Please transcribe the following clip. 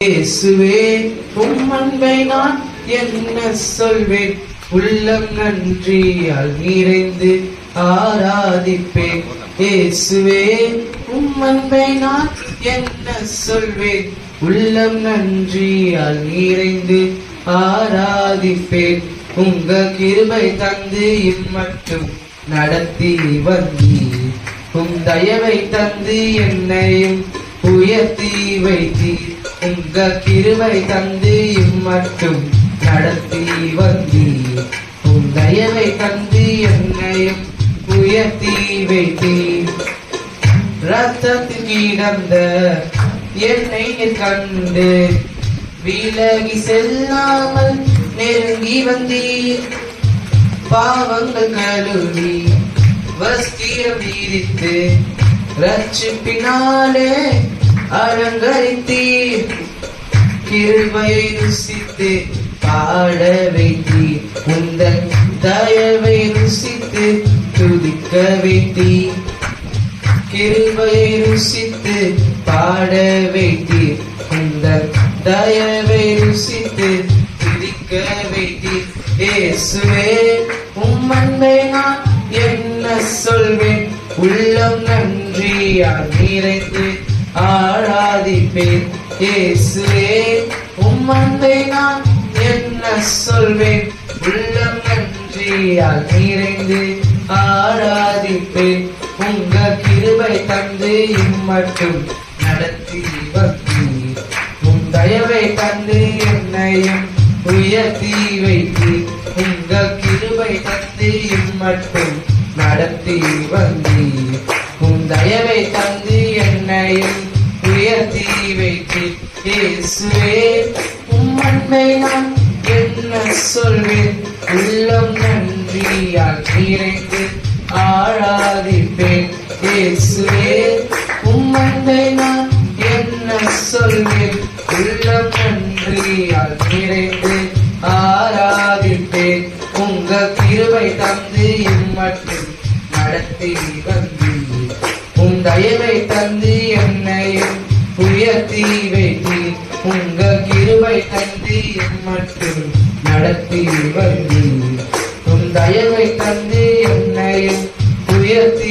இயேசுவே உம் அன்பை நான் என்ன சொல்வேன், உள்ளம் நன்றியால் நிறைந்து ஆராதிப்பேன். இயேசுவே உம் அன்பை நான் என்ன சொல்வேன், உள்ளம் நன்றியால் நிறைந்து ஆராதிப்பேன். உங்க கிருபை தந்து இம்மட்டும் நடத்தி வந்தீர், உம் தயவை தந்து என்னையும் உயர்த்தி வைத்தீர். உங்க கிருபை தந்து இம்மட்டும் நடத்தி வந்தீர், உம் தயவை தந்து என்னையும் உயர்த்தி வைத்தீர். ரத்தத்தில் கிடந்த என்னை கண்டு விலகி செல்லாமல் நெருங்கி வந்தீர். பாவங்கள் கழுவி வஸ்திரம் விரித்து ரட்சிப்பினாலே அலங்கரித்தீர். கிருபையை ருசித்து பாட வைத்தீர், உந்தன் தயவை ருசித்து துதிக்க வைத்தீர். கிருபையை ருசித்து பாட வைத்தீர், உந்தன் தயவை ருசித்து துதிக்க வைத்தீர். இயேசுவே உம் அன்பை நான் என்ன சொல்வேன், உள்ளம் நன்றியால் நிறைந்து ஆராதிப்பேன். இயேசுவே உம் அன்பை நான் என்ன சொல்வேன், உள்ளம் நன்றியால் நிறைந்து ஆராதிப்பேன். உங்க கிருபை தந்து இம்மட்டும் நடத்தி வந்தீர், உம் தயவை தந்து என்னையும் உயர்த்தி வைத்தீர். உங்க கிருபை தந்து இம்மட்டும் நடத்தி வந்தீர், உம் தயவை தந்து என்னையும் உயர்த்தி வைத்தீர். இயேசுவே உம் அன்பை நான் என்ன சொல்வேன், உள்ளம் நன்றியால் நிறைந்து ஆராதிப்பேன். இயேசுவே உம் அன்பை நான் என்ன சொல்வேன், உள்ளம் நன்றியால் நிறைந்து ஆராதிப்பேன். உங்க கிருபை தந்து இம்மட்டும் நடத்தி வந்தீர், உம் தயவை தந்து என்னையும் உயர்த்தி வைத்தீர். உங்க கிருபை தந்து இம்மட்டும் நடத்தி வந்தீர், உம் தயவை தந்து என்னையும் உயர்த்தி